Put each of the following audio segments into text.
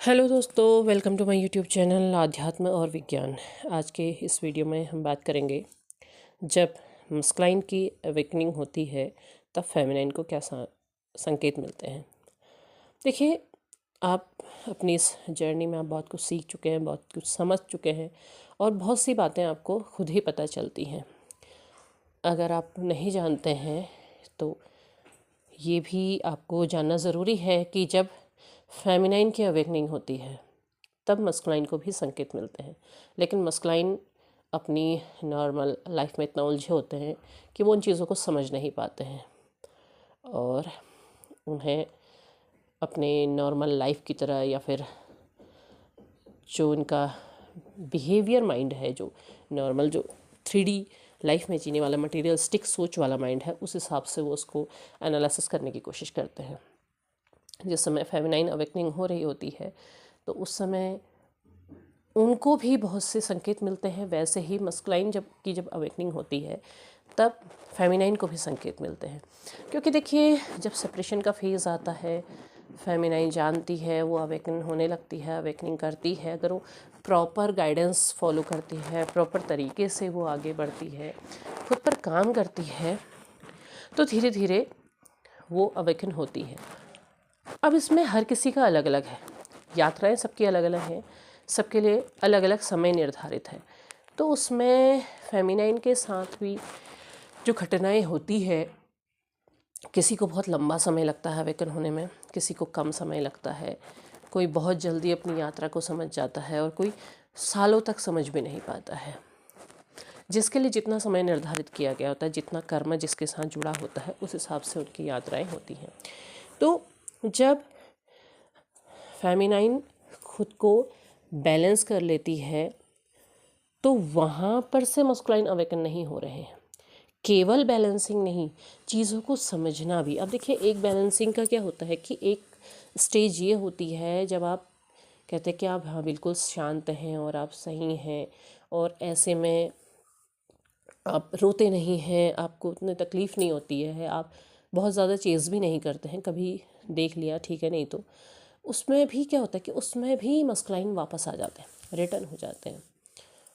Hello दोस्तों, welcome to my YouTube channel आध्यात्म और विज्ञान। आज के इस वीडियो में हम बात करेंगे जब मस्कुलाइन की अवेकनिंग होती है तब फेमिनाइन को क्या संकेत मिलते हैं। देखिए, आप अपनी इस जर्नी में आप बहुत कुछ सीख चुके हैं, बहुत कुछ समझ चुके हैं और बहुत सी बातें आपको खुद ही पता चलती हैं। अगर आप नहीं जानते हैं तो ये भी आपको जानना ज़रूरी है कि जब फेमिनाइन की अवेकनिंग होती है तब मस्कुलाइन को भी संकेत मिलते हैं। लेकिन मस्कुलाइन अपनी नॉर्मल लाइफ में इतना उलझे होते हैं कि वो उन चीज़ों को समझ नहीं पाते हैं और उन्हें अपने नॉर्मल लाइफ की तरह या फिर जो उनका बिहेवियर माइंड है, जो नॉर्मल जो 3D लाइफ में जीने वाला मटेरियलिस्टिक सोच वाला माइंड है, उस हिसाब से वो उसको एनालिसिस करने की कोशिश करते हैं। जिस समय फेमिनाइन अवेकनिंग हो रही होती है तो उस समय उनको भी बहुत से संकेत मिलते हैं। वैसे ही मस्कुलाइन जब अवेकनिंग होती है तब फेमिनाइन को भी संकेत मिलते हैं। क्योंकि देखिए, जब सेपरेशन का फेज़ आता है, फेमिनाइन जानती है, वो अवेकन होने लगती है, अवेकनिंग करती है। अगर वो प्रॉपर गाइडेंस फॉलो करती है, प्रॉपर तरीके से वो आगे बढ़ती है, खुद पर काम करती है, तो धीरे धीरे वो अवेकन होती है। अब इसमें हर किसी का अलग अलग है, यात्राएं सबकी अलग अलग हैं, सबके लिए अलग अलग समय निर्धारित है। तो उसमें फेमिनाइन के साथ भी जो घटनाएं होती है, किसी को बहुत लंबा समय लगता है अवेकन होने में, किसी को कम समय लगता है, कोई बहुत जल्दी अपनी यात्रा को समझ जाता है और कोई सालों तक समझ भी नहीं पाता है। जिसके लिए जितना समय निर्धारित किया गया होता है, जितना कर्म जिसके साथ जुड़ा होता है, उस हिसाब से उनकी यात्राएं होती हैं। तो जब फेमिनाइन खुद को बैलेंस कर लेती है तो वहाँ पर से मस्कुलाइन अवेकन नहीं हो रहे हैं। केवल बैलेंसिंग नहीं, चीज़ों को समझना भी। अब देखिए, एक बैलेंसिंग का क्या होता है कि एक स्टेज ये होती है जब आप कहते हैं कि आप हाँ बिल्कुल शांत हैं और आप सही हैं और ऐसे में आप रोते नहीं हैं, आपको उतनी तकलीफ़ नहीं होती है, आप बहुत ज़्यादा चेज़ भी नहीं करते हैं, कभी देख लिया ठीक है, नहीं तो उसमें भी क्या होता है कि उसमें भी मस्कुलाइन वापस आ जाते हैं, रिटर्न हो जाते हैं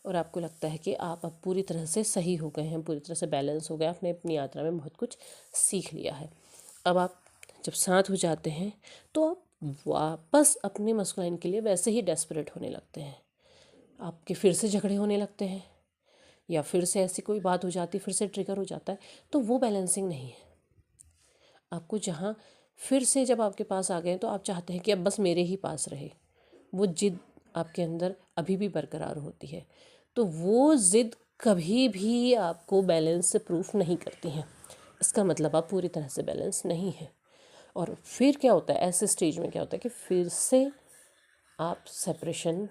और आपको लगता है कि आप अब पूरी तरह से सही हो गए हैं, पूरी तरह से बैलेंस हो गए, आपने अपनी यात्रा में बहुत कुछ सीख लिया है। अब आप जब साथ हो जाते हैं तो आप वापस अपने मस्कुलाइन के लिए वैसे ही डेस्परेट होने लगते हैं। आपके फिर से झगड़े होने लगते हैं या फिर से ऐसी कोई बात हो जाती, फिर से ट्रिगर हो जाता है, तो वो बैलेंसिंग नहीं है। आपको जहाँ फिर से जब आपके पास आ गए तो आप चाहते हैं कि अब बस मेरे ही पास रहे, वो जिद आपके अंदर अभी भी बरकरार होती है। तो वो जिद कभी भी आपको बैलेंस से प्रूफ नहीं करती हैं। इसका मतलब आप पूरी तरह से बैलेंस नहीं है। और फिर क्या होता है, ऐसे स्टेज में क्या होता है कि फिर से आप सेपरेशन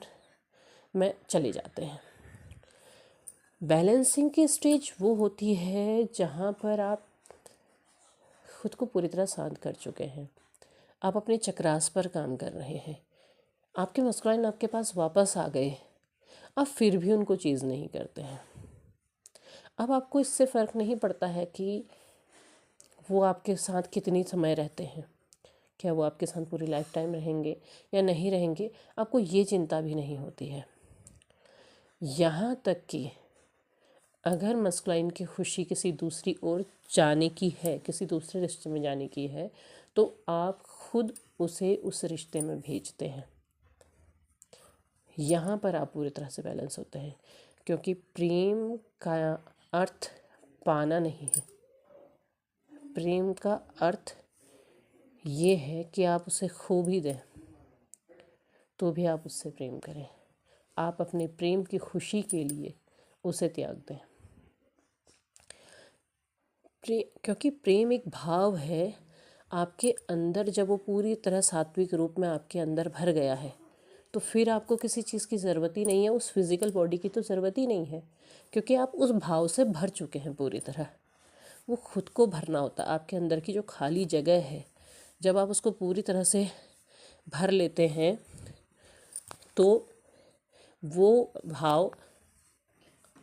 में चले जाते हैं। बैलेंसिंग की स्टेज वो होती है जहाँ पर आप खुद को पूरी तरह शांत कर चुके हैं, आप अपने चक्रास पर काम कर रहे हैं, आपके मस्कुलाइन आपके पास वापस आ गए, आप फिर भी उनको चीज़ नहीं करते हैं। अब आपको इससे फ़र्क नहीं पड़ता है कि वो आपके साथ कितनी समय रहते हैं, क्या वो आपके साथ पूरी लाइफ टाइम रहेंगे या नहीं रहेंगे, आपको ये चिंता भी नहीं होती है। यहाँ तक कि अगर मस्कुलाइन की खुशी किसी दूसरी ओर जाने की है, किसी दूसरे रिश्ते में जाने की है, तो आप खुद उसे उस रिश्ते में भेजते हैं। यहाँ पर आप पूरी तरह से बैलेंस होते हैं, क्योंकि प्रेम का अर्थ पाना नहीं है। प्रेम का अर्थ ये है कि आप उसे खो भी दें तो भी आप उससे प्रेम करें, आप अपने प्रेम की खुशी के लिए उसे त्याग दें। क्योंकि प्रेम एक भाव है आपके अंदर, जब वो पूरी तरह सात्विक रूप में आपके अंदर भर गया है तो फिर आपको किसी चीज़ की ज़रूरत ही नहीं है, उस फिज़िकल बॉडी की तो ज़रूरत ही नहीं है, क्योंकि आप उस भाव से भर चुके हैं पूरी तरह। वो खुद को भरना होता है, आपके अंदर की जो खाली जगह है, जब आप उसको पूरी तरह से भर लेते हैं तो वो भाव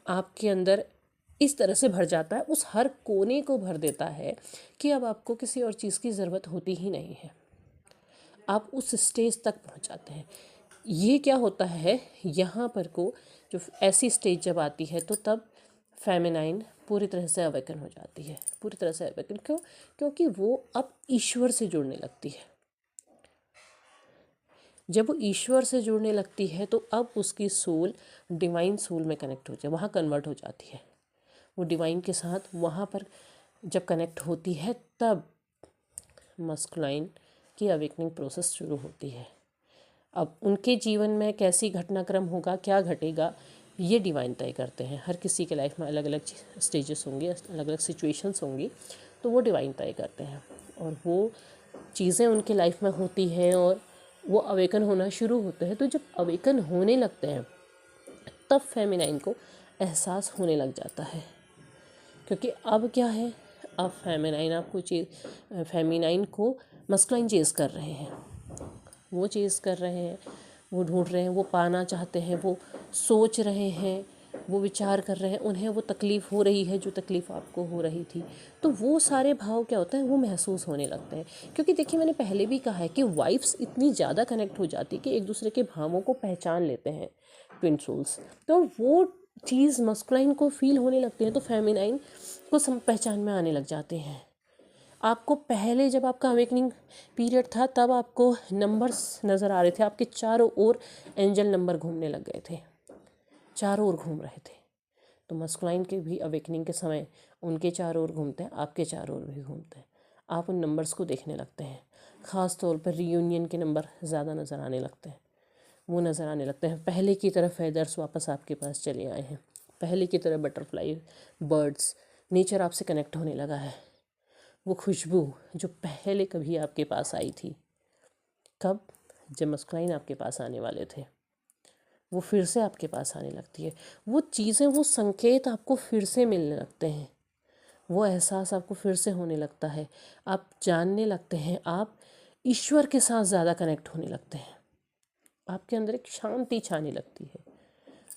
आपके अंदर इस तरह से भर जाता है, उस हर कोने को भर देता है कि अब आपको किसी और चीज़ की ज़रूरत होती ही नहीं है। आप उस स्टेज तक पहुंच जाते हैं। ये क्या होता है, यहाँ पर को जो ऐसी स्टेज जब आती है तो तब फेमिनाइन पूरी तरह से अवेकन हो जाती है। पूरी तरह से अवेकन क्यों? क्योंकि वो अब ईश्वर से जुड़ने लगती है। जब वो ईश्वर से जुड़ने लगती है तो अब उसकी सोल डिवाइन सोल में कनेक्ट हो जाए, वहाँ कन्वर्ट हो जाती है। वो डिवाइन के साथ वहाँ पर जब कनेक्ट होती है तब मस्कुलाइन की अवेकनिंग प्रोसेस शुरू होती है। अब उनके जीवन में कैसी घटनाक्रम होगा, क्या घटेगा, ये डिवाइन तय करते हैं। हर किसी के लाइफ में अलग अलग स्टेजेस होंगे, अलग अलग सिचुएशंस होंगी, तो वो डिवाइन तय करते हैं और वो चीज़ें उनके लाइफ में होती हैं और वो अवेकन होना शुरू होते हैं। तो जब अवेकन होने लगते हैं तब फेमिनाइन को एहसास होने लग जाता है, क्योंकि अब क्या है, अब फेमिनाइन को मस्कुलाइन चेज़ कर रहे हैं, वो चेज़ कर रहे हैं, वो ढूंढ रहे हैं, वो पाना चाहते हैं, वो सोच रहे हैं, वो विचार कर रहे हैं, उन्हें वो तकलीफ़ हो रही है जो तकलीफ़ आपको हो रही थी। तो वो सारे भाव क्या होता है, वो महसूस होने लगते हैं। क्योंकि देखिए, मैंने पहले भी कहा है कि वाइफ्स इतनी ज़्यादा कनेक्ट हो जाती कि एक दूसरे के भावों को पहचान लेते हैं, ट्विन सोल्स। तो वो चीज़ मस्कुलाइन को फील होने लगती है तो फेमिनाइन को पहचान में आने लग जाते हैं। आपको पहले जब आपका अवेकनिंग पीरियड था तब आपको नंबर्स नज़र आ रहे थे, आपके चारों ओर एंजल नंबर घूमने लग गए थे, चारों ओर घूम रहे थे। तो मस्कुलाइन के भी अवेकनिंग के समय उनके चारों ओर घूमते हैं, आपके चारों ओर भी घूमते हैं। आप उन नंबर्स को देखने लगते हैं। ख़ास तौर पर रीयूनियन के नंबर ज़्यादा नज़र आने लगते हैं, वो नज़र आने लगते हैं। पहले की तरह फेदर्स वापस आपके पास चले आए हैं, पहले की तरह बटरफ्लाई, बर्ड्स, नेचर आपसे कनेक्ट होने लगा है। वो खुशबू जो पहले कभी आपके पास आई थी, कब? जब मस्कुलाइन आपके पास आने वाले थे, वो फिर से आपके पास आने लगती है। वो चीज़ें, वो संकेत आपको फिर से मिलने लगते हैं, वो एहसास आपको फिर से होने लगता है। आप जानने लगते हैं, आप ईश्वर के साथ ज़्यादा कनेक्ट होने लगते हैं, आपके अंदर एक शांति छाने लगती है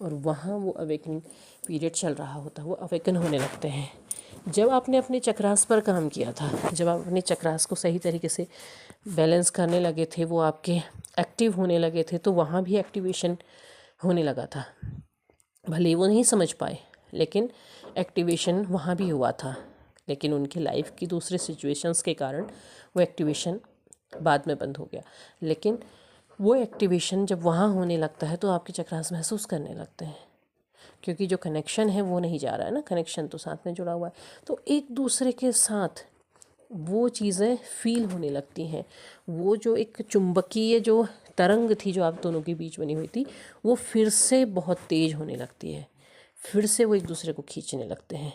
और वहाँ वो अवेकनिंग पीरियड चल रहा होता है, वो अवेकन होने लगते हैं। जब आपने अपने चक्रास पर काम किया था, जब आप अपने चक्रास को सही तरीके से बैलेंस करने लगे थे, वो आपके एक्टिव होने लगे थे, तो वहाँ भी एक्टिवेशन होने लगा था। भले वो नहीं समझ पाए, लेकिन एक्टिवेशन वहाँ भी हुआ था। लेकिन उनकी लाइफ की दूसरे सिचुएशंस के कारण वो एक्टिवेशन बाद में बंद हो गया। लेकिन वो एक्टिवेशन जब वहाँ होने लगता है तो आपके चक्रास महसूस करने लगते हैं, क्योंकि जो कनेक्शन है वो नहीं जा रहा है ना, कनेक्शन तो साथ में जुड़ा हुआ है। तो एक दूसरे के साथ वो चीज़ें फील होने लगती हैं। वो जो एक चुंबकीय जो तरंग थी जो आप दोनों के बीच बनी हुई थी, वो फिर से बहुत तेज होने लगती है, फिर से वो एक दूसरे को खींचने लगते हैं।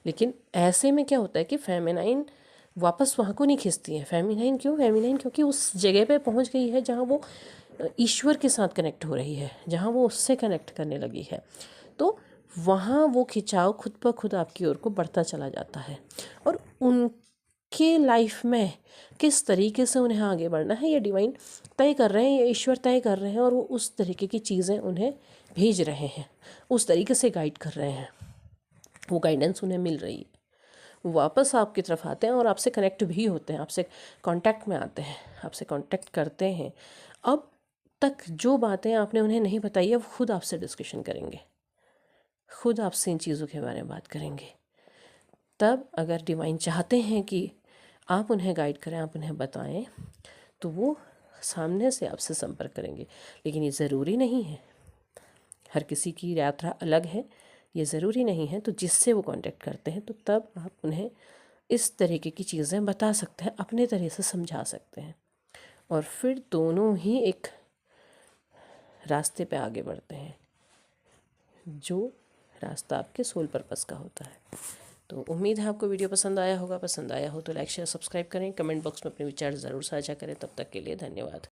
लेकिन ऐसे में क्या होता है कि फेमिनाइन वापस वहाँ को नहीं खींचती है। फेमिनाइन क्यों? फेमिनाइन क्योंकि उस जगह पे पहुँच गई है जहाँ वो ईश्वर के साथ कनेक्ट हो रही है, जहाँ वो उससे कनेक्ट करने लगी है। तो वहाँ वो खिंचाव खुद ब खुद आपकी ओर को बढ़ता चला जाता है और उनके लाइफ में किस तरीके से उन्हें आगे बढ़ना है ये डिवाइन तय कर रहे हैं, ये ईश्वर तय कर रहे हैं और वो उस तरीके की चीज़ें उन्हें भेज रहे हैं, उस तरीके से गाइड कर रहे हैं, वो गाइडेंस उन्हें मिल रही है। वो वापस आपकी तरफ आते हैं और आपसे कनेक्ट भी होते हैं, आपसे कांटेक्ट में आते हैं, आपसे कांटेक्ट करते हैं। अब तक जो बातें आपने उन्हें नहीं बताई है वो खुद आपसे डिस्कशन करेंगे, खुद आपसे इन चीज़ों के बारे में बात करेंगे। तब अगर डिवाइन चाहते हैं कि आप उन्हें गाइड करें, आप उन्हें बताएं, तो वो सामने से आपसे संपर्क करेंगे। लेकिन ये ज़रूरी नहीं है, हर किसी की यात्रा अलग है, ये ज़रूरी नहीं है। तो जिससे वो कांटेक्ट करते हैं तो तब आप उन्हें इस तरीके की चीज़ें बता सकते हैं, अपने तरह से समझा सकते हैं और फिर दोनों ही एक रास्ते पे आगे बढ़ते हैं, जो रास्ता आपके सोल पर्पस का होता है। तो उम्मीद है आपको वीडियो पसंद आया होगा। पसंद आया हो तो लाइक शेयर सब्सक्राइब करें, कमेंट बॉक्स में अपने विचार ज़रूर साझा करें। तब तक के लिए धन्यवाद।